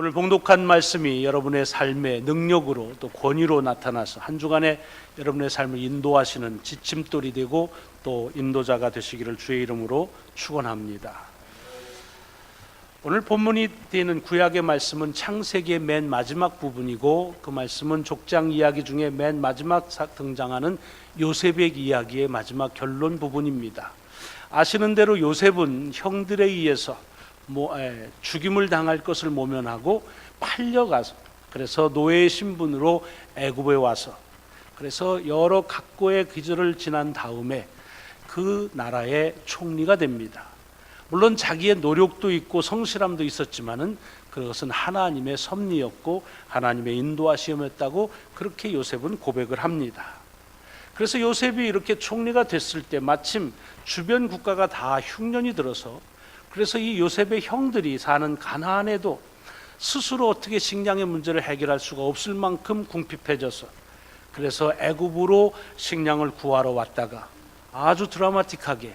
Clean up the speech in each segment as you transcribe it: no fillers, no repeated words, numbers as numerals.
오늘 봉독한 말씀이 여러분의 삶의 능력으로 또 권위로 나타나서 한 주간에 여러분의 삶을 인도하시는 지침돌이 되고 또 인도자가 되시기를 주의 이름으로 축원합니다. 오늘 본문이 되는 구약의 말씀은 창세기의 맨 마지막 부분이고, 그 말씀은 족장 이야기 중에 맨 마지막 등장하는 요셉의 이야기의 마지막 결론 부분입니다. 아시는 대로 요셉은 형들에 의해서 죽임을 당할 것을 모면하고 팔려가서, 그래서 노예의 신분으로 애굽에 와서, 그래서 여러 각고의 기절을 지난 다음에 그 나라의 총리가 됩니다. 물론 자기의 노력도 있고 성실함도 있었지만은 그것은 하나님의 섭리였고 하나님의 인도하심이었다고 그렇게 요셉은 고백을 합니다. 그래서 요셉이 이렇게 총리가 됐을 때 마침 주변 국가가 다 흉년이 들어서, 그래서 이 요셉의 형들이 사는 가나안에도 스스로 어떻게 식량의 문제를 해결할 수가 없을 만큼 궁핍해져서, 그래서 애굽으로 식량을 구하러 왔다가 아주 드라마틱하게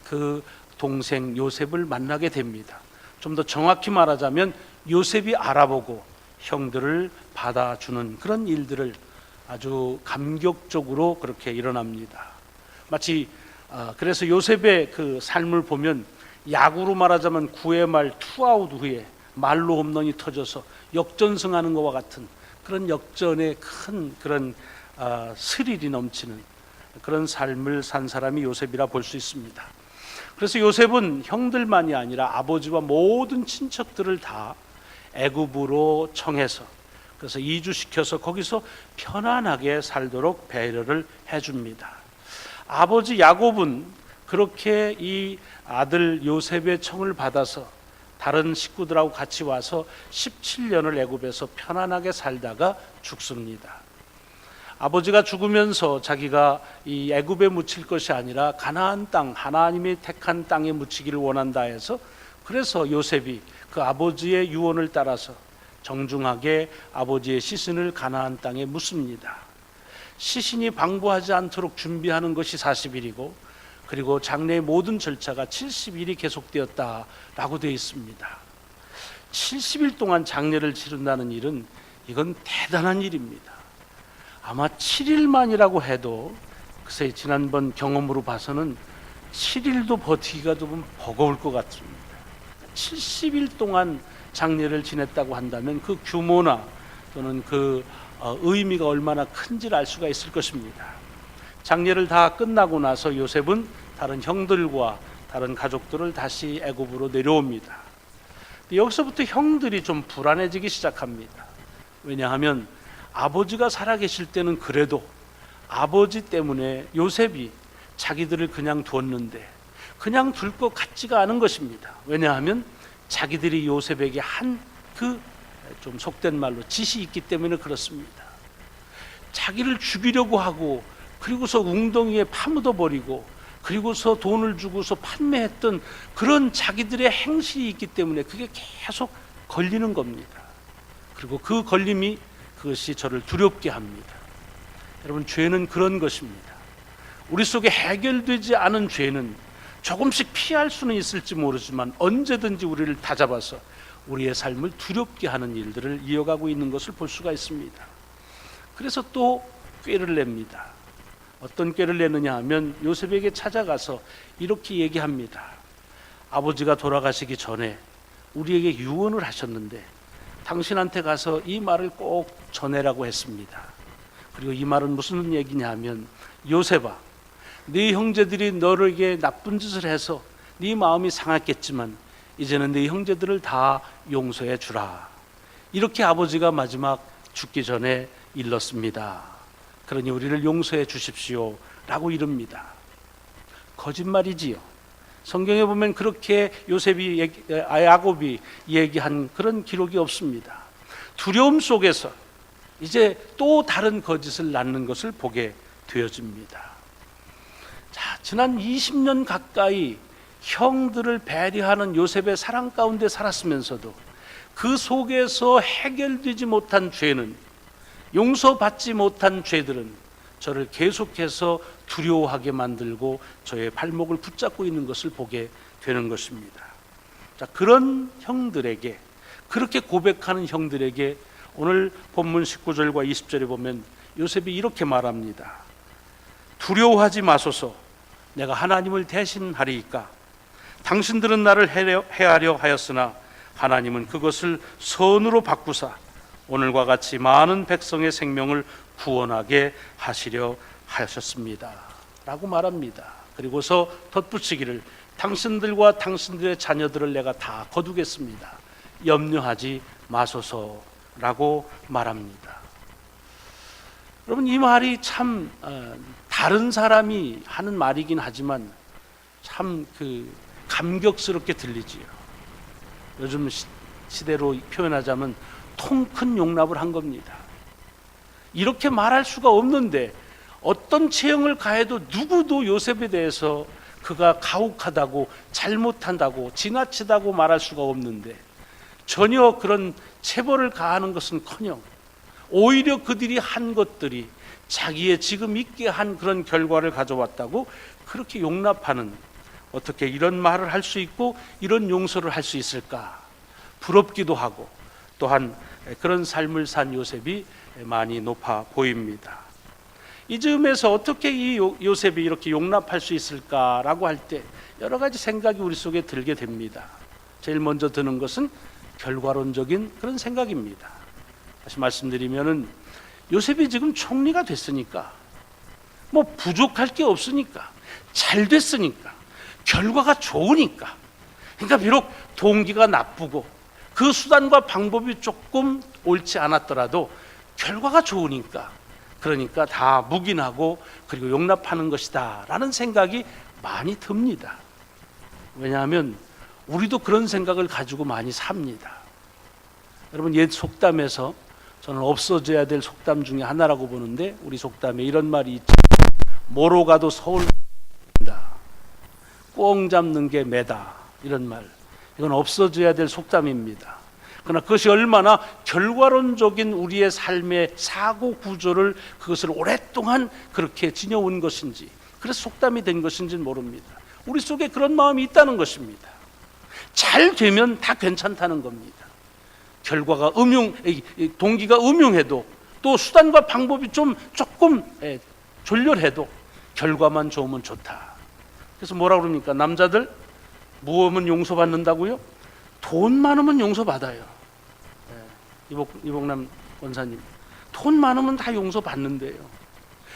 그 동생 요셉을 만나게 됩니다. 좀 더 정확히 말하자면 요셉이 알아보고 형들을 받아주는 그런 일들을 아주 감격적으로 그렇게 일어납니다. 마치 그래서 요셉의 그 삶을 보면 야구로 말하자면 9회 말 투아웃 후에 말로 홈런이 터져서 역전승하는 것과 같은 그런 역전의 큰 그런 스릴이 넘치는 그런 삶을 산 사람이 요셉이라 볼 수 있습니다. 그래서 요셉은 형들만이 아니라 아버지와 모든 친척들을 다 애굽으로 청해서, 그래서 이주시켜서 거기서 편안하게 살도록 배려를 해줍니다. 아버지 야곱은 그렇게 이 아들 요셉의 청을 받아서 다른 식구들하고 같이 와서 17년을 애굽에서 편안하게 살다가 죽습니다. 아버지가 죽으면서 자기가 이 애굽에 묻힐 것이 아니라 가나안 땅, 하나님이 택한 땅에 묻히기를 원한다 해서, 그래서 요셉이 그 아버지의 유언을 따라서 정중하게 아버지의 시신을 가나안 땅에 묻습니다. 시신이 방부하지 않도록 준비하는 것이 40일이고 그리고 장례의 모든 절차가 70일이 계속되었다라고 되어 있습니다. 70일 동안 장례를 치른다는 일은 이건 대단한 일입니다. 아마 7일만이라고 해도, 글쎄 지난번 경험으로 봐서는 7일도 버티기가 좀 버거울 것 같습니다. 70일 동안 장례를 지냈다고 한다면 그 규모나 또는 그 의미가 얼마나 큰지를 알 수가 있을 것입니다. 장례를 다 끝나고 나서 요셉은 다른 형들과 다른 가족들을 다시 애굽으로 내려옵니다. 여기서부터 형들이 좀 불안해지기 시작합니다. 왜냐하면 아버지가 살아계실 때는 그래도 아버지 때문에 요셉이 자기들을 그냥 두었는데 그냥 둘 것 같지가 않은 것입니다. 왜냐하면 자기들이 요셉에게 한 그 좀 속된 말로 짓이 있기 때문에 그렇습니다. 자기를 죽이려고 하고, 그리고서 웅덩이에 파묻어 버리고, 그리고서 돈을 주고서 판매했던 그런 자기들의 행실이 있기 때문에 그게 계속 걸리는 겁니다. 그리고 그 걸림이 그것이 저를 두렵게 합니다. 여러분, 죄는 그런 것입니다. 우리 속에 해결되지 않은 죄는 조금씩 피할 수는 있을지 모르지만 언제든지 우리를 다잡아서 우리의 삶을 두렵게 하는 일들을 이어가고 있는 것을 볼 수가 있습니다. 그래서 또 꾀를 냅니다. 어떤 꾀를 내느냐 하면 요셉에게 찾아가서 이렇게 얘기합니다. 아버지가 돌아가시기 전에 우리에게 유언을 하셨는데 당신한테 가서 이 말을 꼭 전해라고 했습니다. 그리고 이 말은 무슨 얘기냐 하면, 요셉아, 네 형제들이 너에게 나쁜 짓을 해서 네 마음이 상했겠지만 이제는 네 형제들을 다 용서해 주라. 이렇게 아버지가 마지막 죽기 전에 일렀습니다. 그러니 우리를 용서해 주십시오 라고 이릅니다. 거짓말이지요. 성경에 보면 그렇게 야곱이 얘기한 그런 기록이 없습니다. 두려움 속에서 이제 또 다른 거짓을 낳는 것을 보게 되어집니다. 자, 지난 20년 가까이 형들을 배려하는 요셉의 사랑 가운데 살았으면서도 그 속에서 해결되지 못한 죄는, 용서받지 못한 죄들은 저를 계속해서 두려워하게 만들고 저의 발목을 붙잡고 있는 것을 보게 되는 것입니다. 자, 그런 형들에게, 그렇게 고백하는 형들에게 오늘 본문 19절과 20절에 보면 요셉이 이렇게 말합니다. 두려워하지 마소서. 내가 하나님을 대신하리이까. 당신들은 나를 해하려 하였으나 하나님은 그것을 선으로 바꾸사 오늘과 같이 많은 백성의 생명을 구원하게 하시려 하셨습니다 라고 말합니다. 그리고서 덧붙이기를 당신들과 당신들의 자녀들을 내가 다 거두겠습니다. 염려하지 마소서라고 말합니다. 여러분, 이 말이 참 다른 사람이 하는 말이긴 하지만 참 감격스럽게 들리지요. 요즘 시대로 표현하자면 통 큰 용납을 한 겁니다. 이렇게 말할 수가 없는데 어떤 체형을 가해도 누구도 요셉에 대해서 그가 가혹하다고 잘못한다고 지나치다고 말할 수가 없는데 전혀 그런 체벌을 가하는 것은커녕 오히려 그들이 한 것들이 자기의 지금 있게 한 그런 결과를 가져왔다고 그렇게 용납하는, 어떻게 이런 말을 할 수 있고 이런 용서를 할 수 있을까 부럽기도 하고, 또한 그런 삶을 산 요셉이 많이 높아 보입니다. 이 즈음에서 어떻게 이 요셉이 이렇게 용납할 수 있을까라고 할 때 여러 가지 생각이 우리 속에 들게 됩니다. 제일 먼저 드는 것은 결과론적인 그런 생각입니다. 다시 말씀드리면은 요셉이 지금 총리가 됐으니까, 뭐 부족할 게 없으니까, 잘 됐으니까, 결과가 좋으니까, 그러니까 비록 동기가 나쁘고 그 수단과 방법이 조금 옳지 않았더라도 결과가 좋으니까, 그러니까 다 묵인하고 그리고 용납하는 것이다 라는 생각이 많이 듭니다. 왜냐하면 우리도 그런 생각을 가지고 많이 삽니다. 여러분, 옛 속담에서 저는 없어져야 될 속담 중에 하나라고 보는데, 우리 속담에 이런 말이 있죠. 모로 가도 서울 간다. 꽁 잡는 게 매다. 이런 말. 이건 없어져야 될 속담입니다. 그러나 그것이 얼마나 결과론적인 우리의 삶의 사고 구조를, 그것을 오랫동안 그렇게 지녀온 것인지, 그래서 속담이 된 것인지는 모릅니다. 우리 속에 그런 마음이 있다는 것입니다. 잘 되면 다 괜찮다는 겁니다. 결과가 동기가 음흉해도, 또 수단과 방법이 조금 졸렬해도 결과만 좋으면 좋다. 그래서 뭐라 그럽니까? 남자들 모험은 용서받는다고요? 돈 많으면 용서받아요. 이복남 원사님, 돈 많으면 다 용서받는데요.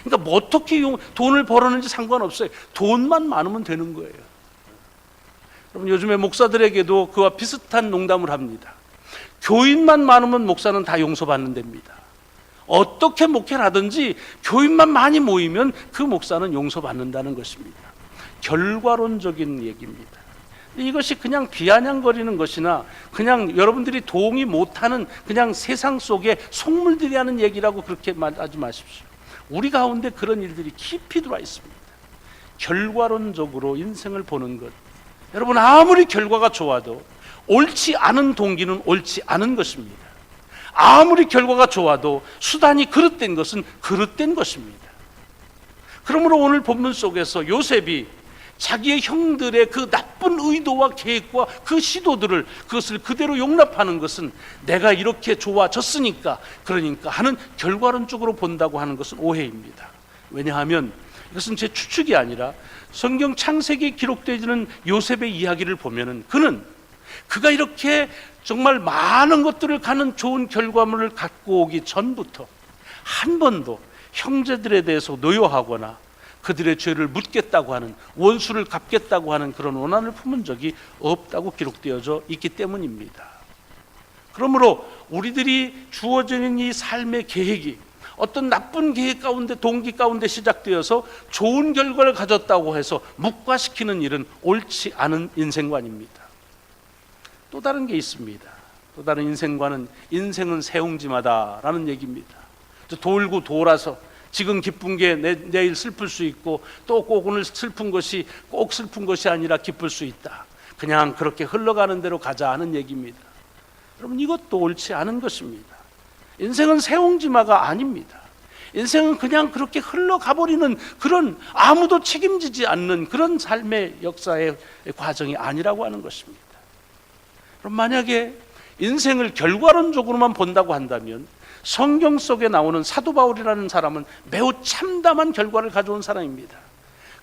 그러니까 뭐 어떻게 돈을 벌었는지 상관없어요. 돈만 많으면 되는 거예요. 여러분, 요즘에 목사들에게도 그와 비슷한 농담을 합니다. 교인만 많으면 목사는 다 용서받는 데입니다. 어떻게 목회를 하든지 교인만 많이 모이면 그 목사는 용서받는다는 것입니다. 결과론적인 얘기입니다. 이것이 그냥 비아냥거리는 것이나 그냥 여러분들이 동의 못하는 그냥 세상 속에 속물들이 하는 얘기라고 그렇게 말하지 마십시오. 우리 가운데 그런 일들이 깊이 들어와 있습니다. 결과론적으로 인생을 보는 것, 여러분, 아무리 결과가 좋아도 옳지 않은 동기는 옳지 않은 것입니다. 아무리 결과가 좋아도 수단이 그릇된 것은 그릇된 것입니다. 그러므로 오늘 본문 속에서 요셉이 자기의 형들의 그 나쁜 의도와 계획과 그 시도들을, 그것을 그대로 용납하는 것은 내가 이렇게 좋아졌으니까, 그러니까 하는 결과론적으로 본다고 하는 것은 오해입니다. 왜냐하면 이것은 제 추측이 아니라 성경 창세기에 기록되어있는 요셉의 이야기를 보면은 그가 이렇게 정말 많은 것들을 가는 좋은 결과물을 갖고 오기 전부터 한 번도 형제들에 대해서 노여하거나 그들의 죄를 묻겠다고 하는, 원수를 갚겠다고 하는 그런 원한을 품은 적이 없다고 기록되어져 있기 때문입니다. 그러므로 우리들이 주어지는 이 삶의 계획이 어떤 나쁜 계획 가운데, 동기 가운데 시작되어서 좋은 결과를 가졌다고 해서 묵과시키는 일은 옳지 않은 인생관입니다. 또 다른 게 있습니다. 또 다른 인생관은 인생은 세옹지마다라는 얘기입니다. 돌고 돌아서 지금 기쁜 게 내일 슬플 수 있고, 또 꼭 오늘 슬픈 것이 꼭 슬픈 것이 아니라 기쁠 수 있다. 그냥 그렇게 흘러가는 대로 가자 하는 얘기입니다. 여러분, 이것도 옳지 않은 것입니다. 인생은 세옹지마가 아닙니다. 인생은 그냥 그렇게 흘러가버리는 그런, 아무도 책임지지 않는 그런 삶의 역사의 과정이 아니라고 하는 것입니다. 그럼 만약에 인생을 결과론적으로만 본다고 한다면 성경 속에 나오는 사도 바울이라는 사람은 매우 참담한 결과를 가져온 사람입니다.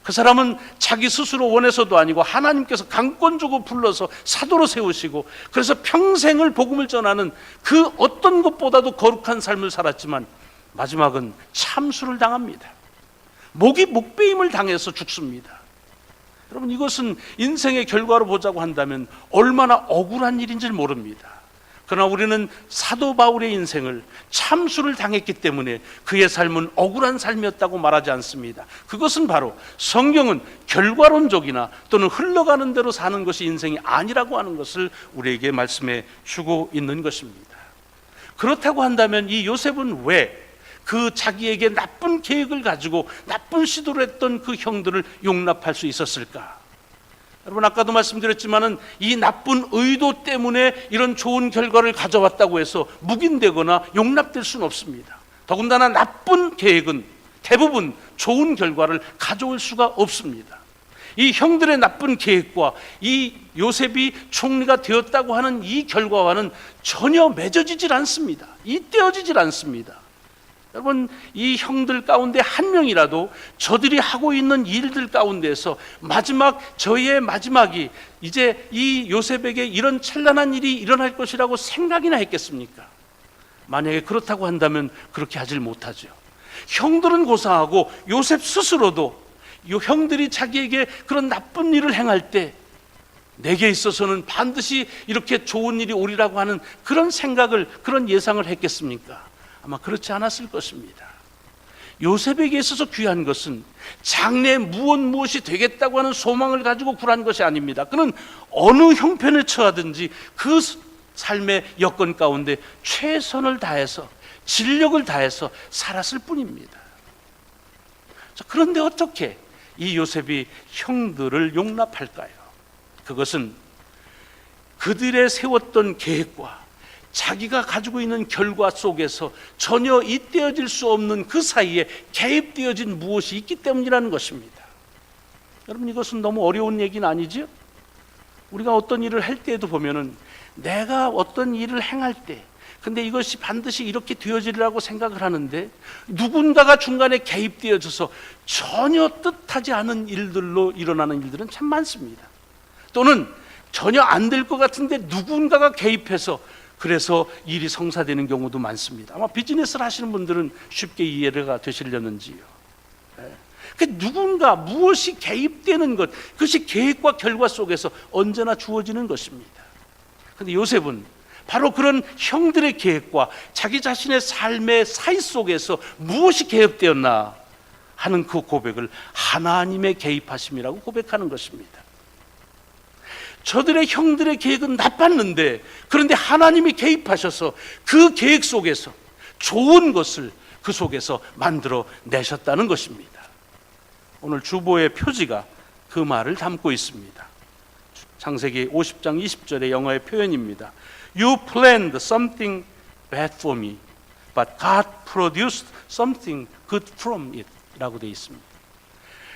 그 사람은 자기 스스로 원해서도 아니고 하나님께서 강권 주고 불러서 사도로 세우시고, 그래서 평생을 복음을 전하는 그 어떤 것보다도 거룩한 삶을 살았지만 마지막은 참수를 당합니다. 목이 목베임을 당해서 죽습니다. 여러분, 이것은 인생의 결과로 보자고 한다면 얼마나 억울한 일인지 모릅니다. 그러나 우리는 사도 바울의 인생을 참수를 당했기 때문에 그의 삶은 억울한 삶이었다고 말하지 않습니다. 그것은 바로 성경은 결과론적이나 또는 흘러가는 대로 사는 것이 인생이 아니라고 하는 것을 우리에게 말씀해 주고 있는 것입니다. 그렇다고 한다면 이 요셉은 왜 그 자기에게 나쁜 계획을 가지고 나쁜 시도를 했던 그 형들을 용납할 수 있었을까? 여러분, 아까도 말씀드렸지만은 이 나쁜 의도 때문에 이런 좋은 결과를 가져왔다고 해서 묵인되거나 용납될 수는 없습니다. 더군다나 나쁜 계획은 대부분 좋은 결과를 가져올 수가 없습니다. 이 형들의 나쁜 계획과 이 요셉이 총리가 되었다고 하는 이 결과와는 전혀 맺어지질 않습니다. 잇대어지질 않습니다. 여러분, 이 형들 가운데 한 명이라도 저들이 하고 있는 일들 가운데서 저희의 마지막이 이제 이 요셉에게 이런 찬란한 일이 일어날 것이라고 생각이나 했겠습니까? 만약에 그렇다고 한다면 그렇게 하질 못하죠. 형들은 고사하고 요셉 스스로도 이 형들이 자기에게 그런 나쁜 일을 행할 때 내게 있어서는 반드시 이렇게 좋은 일이 오리라고 하는 그런 생각을, 그런 예상을 했겠습니까? 아마 그렇지 않았을 것입니다. 요셉에게 있어서 귀한 것은 장래에 무엇이 되겠다고 하는 소망을 가지고 굴한 것이 아닙니다. 그는 어느 형편에 처하든지 그 삶의 여건 가운데 최선을 다해서, 진력을 다해서 살았을 뿐입니다. 그런데 어떻게 이 요셉이 형들을 용납할까요? 그것은 그들의 세웠던 계획과 자기가 가지고 있는 결과 속에서 전혀 잇대어질 수 없는 그 사이에 개입되어진 무엇이 있기 때문이라는 것입니다. 여러분, 이것은 너무 어려운 얘기는 아니죠? 우리가 어떤 일을 할 때에도 보면은 내가 어떤 일을 행할 때 근데 이것이 반드시 이렇게 되어지리라고 생각을 하는데 누군가가 중간에 개입되어져서 전혀 뜻하지 않은 일들로 일어나는 일들은 참 많습니다. 또는 전혀 안 될 것 같은데 누군가가 개입해서 그래서 일이 성사되는 경우도 많습니다. 아마 비즈니스를 하시는 분들은 쉽게 이해가 되시려는지요. 누군가 무엇이 개입되는 것, 그것이 계획과 결과 속에서 언제나 주어지는 것입니다. 그런데 요셉은 바로 그런 형들의 계획과 자기 자신의 삶의 사이 속에서 무엇이 개입되었나 하는 그 고백을 하나님의 개입하심이라고 고백하는 것입니다. 저들의 형들의 계획은 나빴는데 그런데 하나님이 개입하셔서 그 계획 속에서 좋은 것을 그 속에서 만들어 내셨다는 것입니다. 오늘 주보의 표지가 그 말을 담고 있습니다. 창세기 50장 20절의 영어의 표현입니다. You planned something bad for me, but God produced something good from it 라고 되어 있습니다.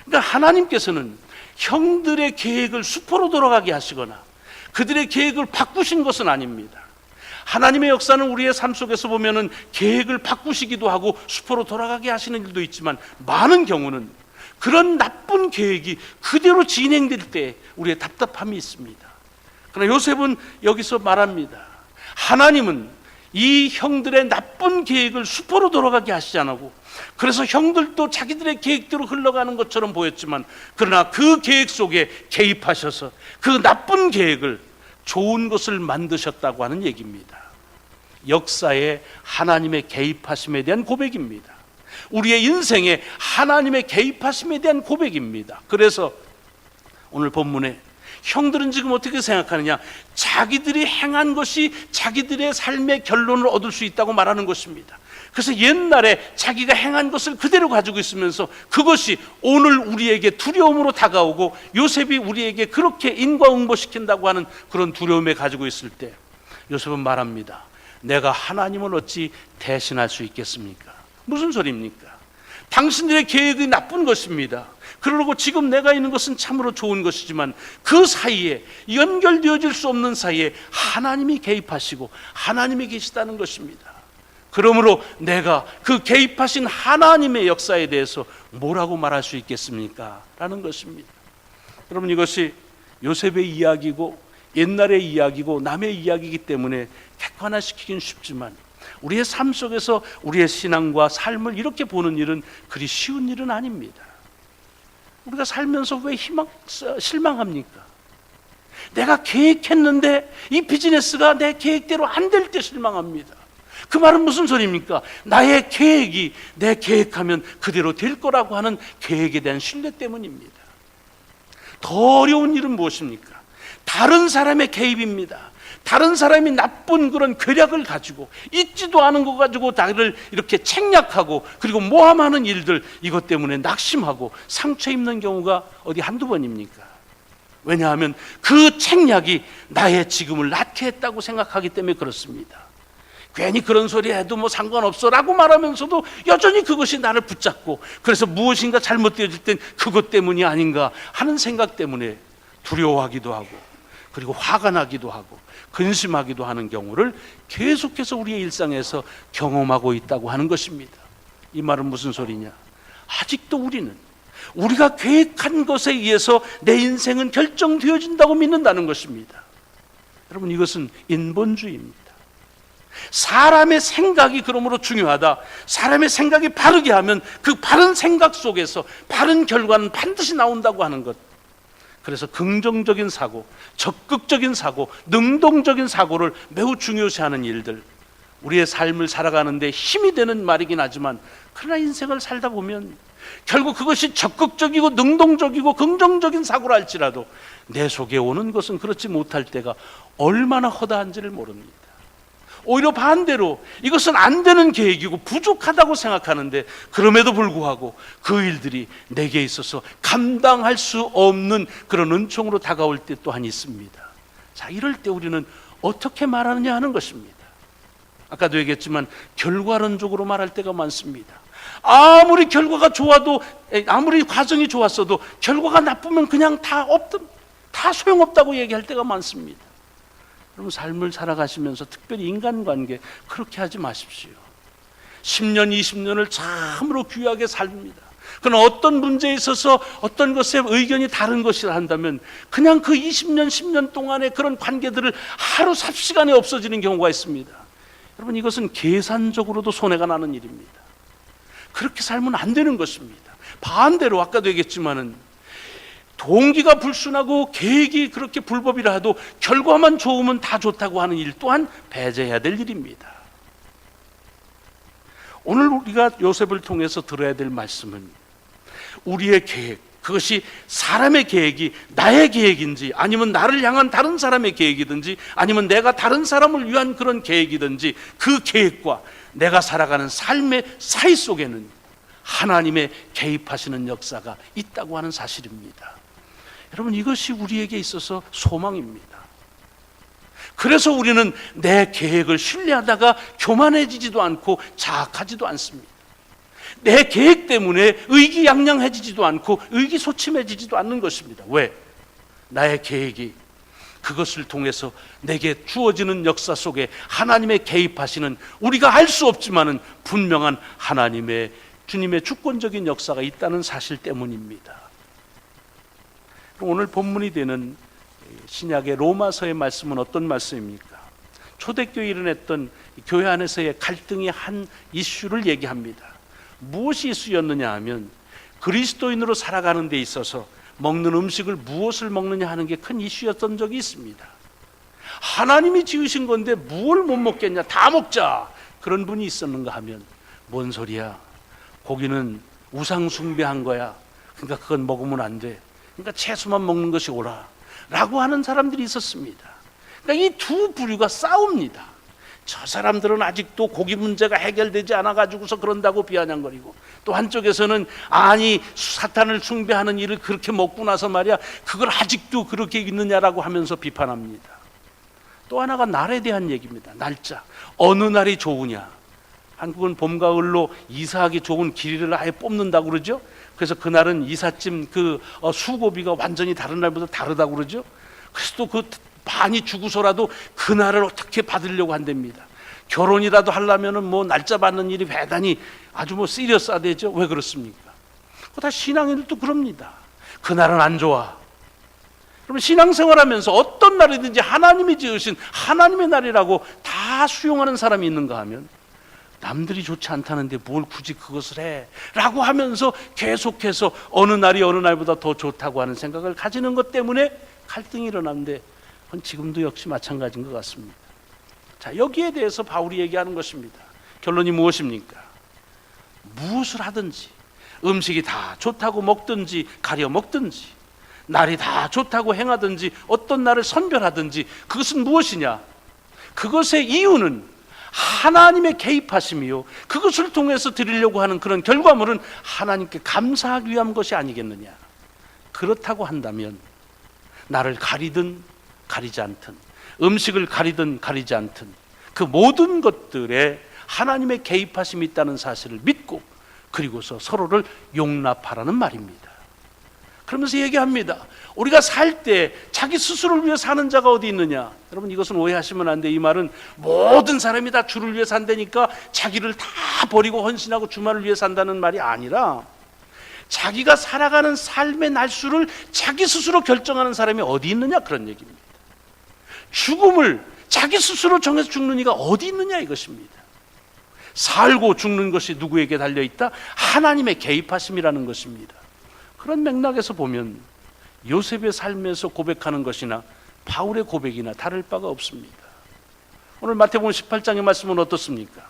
그러니까 하나님께서는 형들의 계획을 수포로 돌아가게 하시거나 그들의 계획을 바꾸신 것은 아닙니다. 하나님의 역사는 우리의 삶 속에서 보면은 계획을 바꾸시기도 하고 수포로 돌아가게 하시는 일도 있지만 많은 경우는 그런 나쁜 계획이 그대로 진행될 때 우리의 답답함이 있습니다. 그러나 요셉은 여기서 말합니다. 하나님은 이 형들의 나쁜 계획을 수포로 돌아가게 하시지 않고 그래서 형들도 자기들의 계획대로 흘러가는 것처럼 보였지만 그러나 그 계획 속에 개입하셔서 그 나쁜 계획을 좋은 것을 만드셨다고 하는 얘기입니다. 역사에 하나님의 개입하심에 대한 고백입니다. 우리의 인생에 하나님의 개입하심에 대한 고백입니다. 그래서 오늘 본문에 형들은 지금 어떻게 생각하느냐? 자기들이 행한 것이 자기들의 삶의 결론을 얻을 수 있다고 말하는 것입니다. 그래서 옛날에 자기가 행한 것을 그대로 가지고 있으면서 그것이 오늘 우리에게 두려움으로 다가오고 요셉이 우리에게 그렇게 인과응보시킨다고 하는 그런 두려움에 가지고 있을 때 요셉은 말합니다. 내가 하나님을 어찌 대신할 수 있겠습니까? 무슨 소리입니까? 당신들의 계획이 나쁜 것입니다. 그러고 지금 내가 있는 것은 참으로 좋은 것이지만 그 사이에, 연결되어질 수 없는 사이에 하나님이 개입하시고 하나님이 계시다는 것입니다. 그러므로 내가 그 개입하신 하나님의 역사에 대해서 뭐라고 말할 수 있겠습니까? 라는 것입니다. 여러분, 이것이 요셉의 이야기고 옛날의 이야기고 남의 이야기이기 때문에 객관화시키긴 쉽지만 우리의 삶 속에서 우리의 신앙과 삶을 이렇게 보는 일은 그리 쉬운 일은 아닙니다. 우리가 살면서 왜 실망합니까? 내가 계획했는데 이 비즈니스가 내 계획대로 안 될 때 실망합니다. 그 말은 무슨 소리입니까? 나의 계획이 내 계획하면 그대로 될 거라고 하는 계획에 대한 신뢰 때문입니다. 더 어려운 일은 무엇입니까? 다른 사람의 개입입니다. 다른 사람이 나쁜 그런 괴력을 가지고 있지도 않은 거 가지고 나를 이렇게 책략하고 그리고 모함하는 일들, 이것 때문에 낙심하고 상처 입는 경우가 어디 한두 번입니까? 왜냐하면 그 책략이 나의 지금을 낳게 했다고 생각하기 때문에 그렇습니다. 괜히 그런 소리 해도 뭐 상관없어 라고 말하면서도 여전히 그것이 나를 붙잡고, 그래서 무엇인가 잘못되어질 땐 그것 때문이 아닌가 하는 생각 때문에 두려워하기도 하고 그리고 화가 나기도 하고 근심하기도 하는 경우를 계속해서 우리의 일상에서 경험하고 있다고 하는 것입니다. 이 말은 무슨 소리냐? 아직도 우리는 우리가 계획한 것에 의해서 내 인생은 결정되어진다고 믿는다는 것입니다. 여러분, 이것은 인본주의입니다. 사람의 생각이 그러므로 중요하다. 사람의 생각이 바르게 하면 그 바른 생각 속에서 바른 결과는 반드시 나온다고 하는 것. 그래서 긍정적인 사고, 적극적인 사고, 능동적인 사고를 매우 중요시하는 일들, 우리의 삶을 살아가는데 힘이 되는 말이긴 하지만 그러나 인생을 살다 보면 결국 그것이 적극적이고 능동적이고 긍정적인 사고라 할지라도 내 속에 오는 것은 그렇지 못할 때가 얼마나 허다한지를 모릅니다. 오히려 반대로 이것은 안 되는 계획이고 부족하다고 생각하는데 그럼에도 불구하고 그 일들이 내게 있어서 감당할 수 없는 그런 은총으로 다가올 때 또한 있습니다. 자, 이럴 때 우리는 어떻게 말하느냐 하는 것입니다. 아까도 얘기했지만 결과론적으로 말할 때가 많습니다. 아무리 결과가 좋아도, 아무리 과정이 좋았어도 결과가 나쁘면 그냥 다 소용없다고 얘기할 때가 많습니다. 여러분, 삶을 살아가시면서 특별히 인간관계 그렇게 하지 마십시오. 10년, 20년을 참으로 귀하게 삽니다. 그러나 어떤 문제에 있어서 어떤 것에 의견이 다른 것이라 한다면 그냥 그 20년, 10년 동안의 그런 관계들을 하루 삽시간에 없어지는 경우가 있습니다. 여러분, 이것은 계산적으로도 손해가 나는 일입니다. 그렇게 살면 안 되는 것입니다. 반대로 아까도 얘기했지만은 동기가 불순하고 계획이 그렇게 불법이라 해도 결과만 좋으면 다 좋다고 하는 일 또한 배제해야 될 일입니다. 오늘 우리가 요셉을 통해서 들어야 될 말씀은 우리의 계획, 그것이 사람의 계획이 나의 계획인지 아니면 나를 향한 다른 사람의 계획이든지 아니면 내가 다른 사람을 위한 그런 계획이든지 그 계획과 내가 살아가는 삶의 사이 속에는 하나님의 개입하시는 역사가 있다고 하는 사실입니다. 여러분, 이것이 우리에게 있어서 소망입니다. 그래서 우리는 내 계획을 신뢰하다가 교만해지지도 않고 자학하지도 않습니다. 내 계획 때문에 의기양양해지지도 않고 의기소침해지지도 않는 것입니다. 왜? 나의 계획이 그것을 통해서 내게 주어지는 역사 속에 하나님의 개입하시는, 우리가 알 수 없지만은 분명한 하나님의, 주님의 주권적인 역사가 있다는 사실 때문입니다. 오늘 본문이 되는 신약의 로마서의 말씀은 어떤 말씀입니까? 초대교회에 일어났던 교회 안에서의 갈등의 한 이슈를 얘기합니다. 무엇이 이슈였느냐 하면 그리스도인으로 살아가는 데 있어서 먹는 음식을 무엇을 먹느냐 하는 게 큰 이슈였던 적이 있습니다. 하나님이 지으신 건데 무엇을 못 먹겠냐, 다 먹자, 그런 분이 있었는가 하면 뭔 소리야, 고기는 우상 숭배한 거야, 그러니까 그건 먹으면 안 돼, 그러니까 채소만 먹는 것이 옳아 라고 하는 사람들이 있었습니다. 그러니까 이 두 부류가 싸웁니다. 저 사람들은 아직도 고기 문제가 해결되지 않아가지고서 그런다고 비아냥거리고, 또 한쪽에서는 아니 사탄을 숭배하는 일을 그렇게 먹고 나서 말이야 그걸 아직도 그렇게 있느냐라고 하면서 비판합니다. 또 하나가 날에 대한 얘기입니다. 날짜, 어느 날이 좋으냐, 한국은 봄, 가을로 이사하기 좋은 길이를 아예 뽑는다고 그러죠. 그래서 그날은 이삿짐 수고비가 완전히 다른 날보다 다르다고 그러죠. 그래서 또 그 많이 주고서라도 그날을 어떻게 받으려고 한답니다. 결혼이라도 하려면은 뭐 날짜 받는 일이 대단히 아주 뭐 시리어스하대죠. 왜 그렇습니까? 그거 다 신앙인들도 그럽니다. 그날은 안 좋아. 그러면 신앙생활하면서 어떤 날이든지 하나님이 지으신 하나님의 날이라고 다 수용하는 사람이 있는가 하면, 남들이 좋지 않다는데 뭘 굳이 그것을 해 라고 하면서 계속해서 어느 날이 어느 날보다 더 좋다고 하는 생각을 가지는 것 때문에 갈등이 일어나는데, 그건 지금도 역시 마찬가지인 것 같습니다. 자, 여기에 대해서 바울이 얘기하는 것입니다. 결론이 무엇입니까? 무엇을 하든지, 음식이 다 좋다고 먹든지 가려 먹든지, 날이 다 좋다고 행하든지, 어떤 날을 선별하든지, 그것은 무엇이냐? 그것의 이유는 하나님의 개입하심이요, 그것을 통해서 드리려고 하는 그런 결과물은 하나님께 감사하기 위한 것이 아니겠느냐. 그렇다고 한다면 나를 가리든 가리지 않든, 음식을 가리든 가리지 않든, 그 모든 것들에 하나님의 개입하심이 있다는 사실을 믿고, 그리고서 서로를 용납하라는 말입니다. 그러면서 얘기합니다. 우리가 살 때 자기 스스로를 위해 사는 자가 어디 있느냐. 여러분, 이것은 오해하시면 안 돼. 이 말은 모든 사람이 다 주를 위해 산다니까 자기를 다 버리고 헌신하고 주만을 위해 산다는 말이 아니라, 자기가 살아가는 삶의 날수를 자기 스스로 결정하는 사람이 어디 있느냐, 그런 얘기입니다. 죽음을 자기 스스로 정해서 죽는 이가 어디 있느냐, 이것입니다. 살고 죽는 것이 누구에게 달려있다? 하나님의 개입하심이라는 것입니다. 그런 맥락에서 보면 요셉의 삶에서 고백하는 것이나 바울의 고백이나 다를 바가 없습니다. 오늘 마태복음 18장의 말씀은 어떻습니까?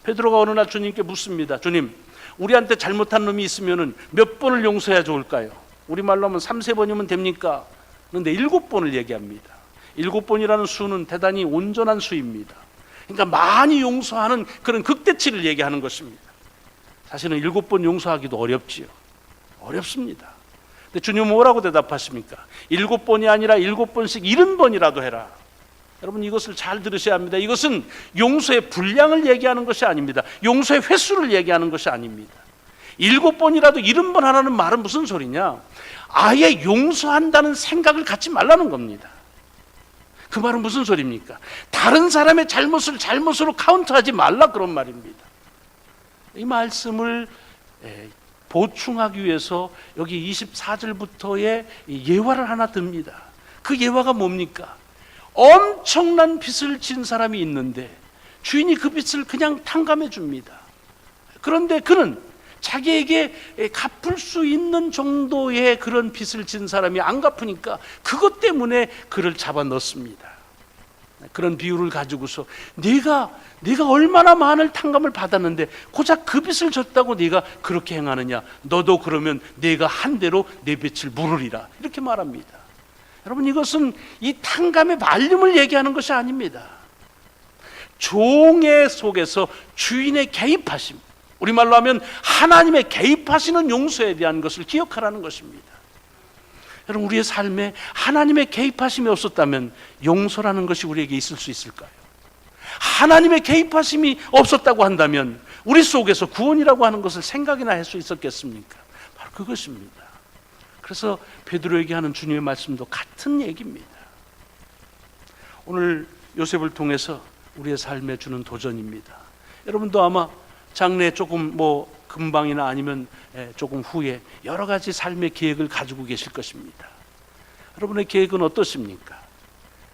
베드로가 어느 날 주님께 묻습니다. 주님, 우리한테 잘못한 놈이 있으면 몇 번을 용서해야 좋을까요? 우리말로 하면 3-4번이면 됩니까? 그런데 7번을 얘기합니다. 7번이라는 수는 대단히 온전한 수입니다. 그러니까 많이 용서하는 그런 극대치를 얘기하는 것입니다. 사실은 7번 용서하기도 어렵지요. 어렵습니다. 근데 주님은 뭐라고 대답하십니까? 7번이 아니라 7번씩 70번이라도 해라. 여러분, 이것을 잘 들으셔야 합니다. 이것은 용서의 분량을 얘기하는 것이 아닙니다. 용서의 횟수를 얘기하는 것이 아닙니다. 7번이라도 70번 하라는 말은 무슨 소리냐? 아예 용서한다는 생각을 갖지 말라는 겁니다. 그 말은 무슨 소리입니까? 다른 사람의 잘못을 잘못으로 카운트하지 말라, 그런 말입니다. 이 말씀을 보충하기 위해서 여기 24절부터의 예화를 하나 듭니다. 그 예화가 뭡니까? 엄청난 빚을 진 사람이 있는데 주인이 그 빚을 그냥 탕감해 줍니다. 그런데 그는 자기에게 갚을 수 있는 정도의 그런 빚을 진 사람이 안 갚으니까 그것 때문에 그를 잡아 넣습니다. 그런 비유를 가지고서 네가 얼마나 많은 탕감을 받았는데 고작 그 빚을 졌다고 네가 그렇게 행하느냐? 너도 그러면 네가 한 대로 내 빚을 물으리라, 이렇게 말합니다. 여러분, 이것은 이 탕감의 말름을 얘기하는 것이 아닙니다. 종의 속에서 주인의 개입하심, 우리말로 하면 하나님의 개입하시는 용서에 대한 것을 기억하라는 것입니다. 여러분, 우리의 삶에 하나님의 개입하심이 없었다면 용서라는 것이 우리에게 있을 수 있을까요? 하나님의 개입하심이 없었다고 한다면 우리 속에서 구원이라고 하는 것을 생각이나 할 수 있었겠습니까? 바로 그것입니다. 그래서 베드로에게 하는 주님의 말씀도 같은 얘기입니다. 오늘 요셉을 통해서 우리의 삶에 주는 도전입니다. 여러분도 아마 장래에 조금 금방이나 아니면 조금 후에 여러 가지 삶의 계획을 가지고 계실 것입니다. 여러분의 계획은 어떻습니까?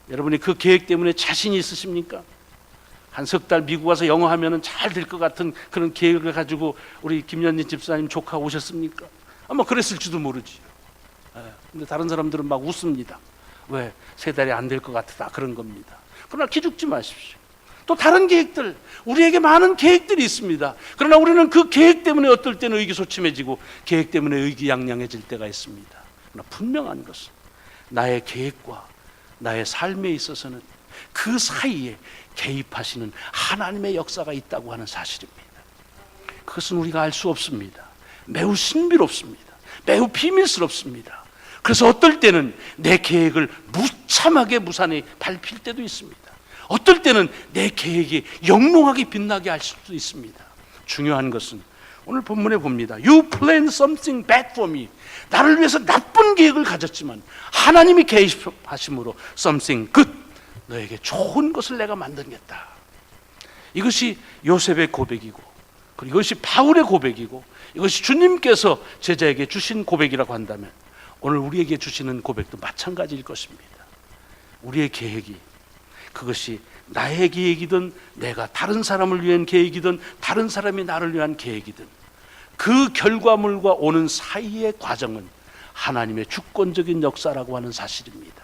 여러분이 그 계획 때문에 자신이 있으십니까? 한 석 달 미국 와서 영어 하면 잘 될 것 같은 그런 계획을 가지고 우리 김연진 집사님 조카 오셨습니까? 아마 그랬을지도 모르지요. 근데 다른 사람들은 막 웃습니다. 왜? 3달이 안 될 것 같다, 그런 겁니다. 그러나 기죽지 마십시오. 또 다른 계획들, 우리에게 많은 계획들이 있습니다. 그러나 우리는 그 계획 때문에 어떨 때는 의기소침해지고 계획 때문에 의기양양해질 때가 있습니다. 그러나 분명한 것은 나의 계획과 나의 삶에 있어서는 그 사이에 개입하시는 하나님의 역사가 있다고 하는 사실입니다. 그것은 우리가 알 수 없습니다. 매우 신비롭습니다. 매우 비밀스럽습니다. 그래서 어떨 때는 내 계획을 무참하게 무산히 밟힐 때도 있습니다. 어떨 때는 내 계획이 영롱하게 빛나게 할 수도 있습니다. 중요한 것은 오늘 본문에 봅니다. You plan something bad for me. 나를 위해서 나쁜 계획을 가졌지만 하나님이 개입하심으로 something good. 너에게 좋은 것을 내가 만들겠다. 이것이 요셉의 고백이고, 그리고 이것이 바울의 고백이고, 이것이 주님께서 제자에게 주신 고백이라고 한다면 오늘 우리에게 주시는 고백도 마찬가지일 것입니다. 우리의 계획이, 그것이 나의 계획이든 내가 다른 사람을 위한 계획이든 다른 사람이 나를 위한 계획이든 그 결과물과 오는 사이의 과정은 하나님의 주권적인 역사라고 하는 사실입니다.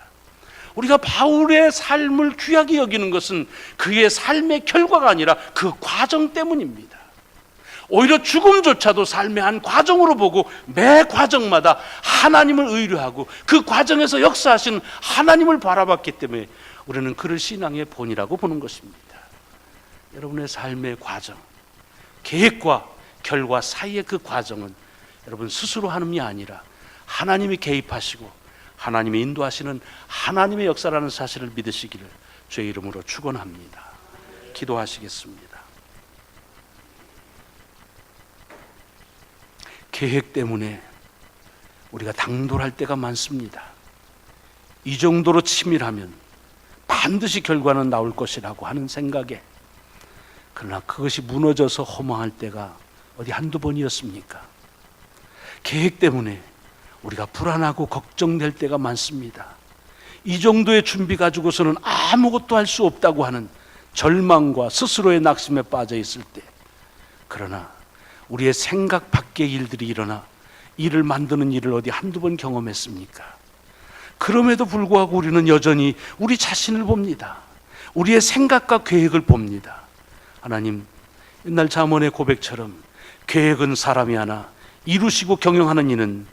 우리가 바울의 삶을 귀하게 여기는 것은 그의 삶의 결과가 아니라 그 과정 때문입니다. 오히려 죽음조차도 삶의 한 과정으로 보고 매 과정마다 하나님을 의뢰하고 그 과정에서 역사하신 하나님을 바라봤기 때문에 우리는 그를 신앙의 본이라고 보는 것입니다. 여러분의 삶의 과정, 계획과 결과 사이의 그 과정은 여러분 스스로 하는 게 아니라 하나님이 개입하시고 하나님이 인도하시는 하나님의 역사라는 사실을 믿으시기를 주의 이름으로 축원합니다. 기도하시겠습니다. 계획 때문에 우리가 당돌할 때가 많습니다. 이 정도로 치밀하면 반드시 결과는 나올 것이라고 하는 생각에, 그러나 그것이 무너져서 허망할 때가 어디 한두 번이었습니까? 계획 때문에 우리가 불안하고 걱정될 때가 많습니다. 이 정도의 준비 가지고서는 아무것도 할 수 없다고 하는 절망과 스스로의 낙심에 빠져 있을 때, 그러나 우리의 생각 밖의 일들이 일어나 일을 만드는 일을 어디 한두 번 경험했습니까? 그럼에도 불구하고 우리는 여전히 우리 자신을 봅니다. 우리의 생각과 계획을 봅니다. 하나님, 옛날 잠언의 고백처럼 계획은 사람이 하나 이루시고 경영하는 이는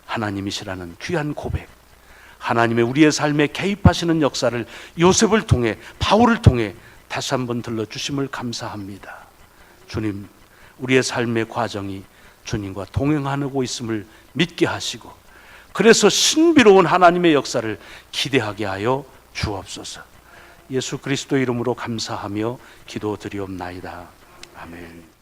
하나님이시라는 귀한 고백, 하나님의 우리의 삶에 개입하시는 역사를 요셉을 통해, 바울을 통해 다시 한번 들려주심을 감사합니다. 주님, 우리의 삶의 과정이 주님과 동행하고 있음을 믿게 하시고, 그래서 신비로운 하나님의 역사를 기대하게 하여 주옵소서. 예수 그리스도 이름으로 감사하며 기도드리옵나이다. 아멘.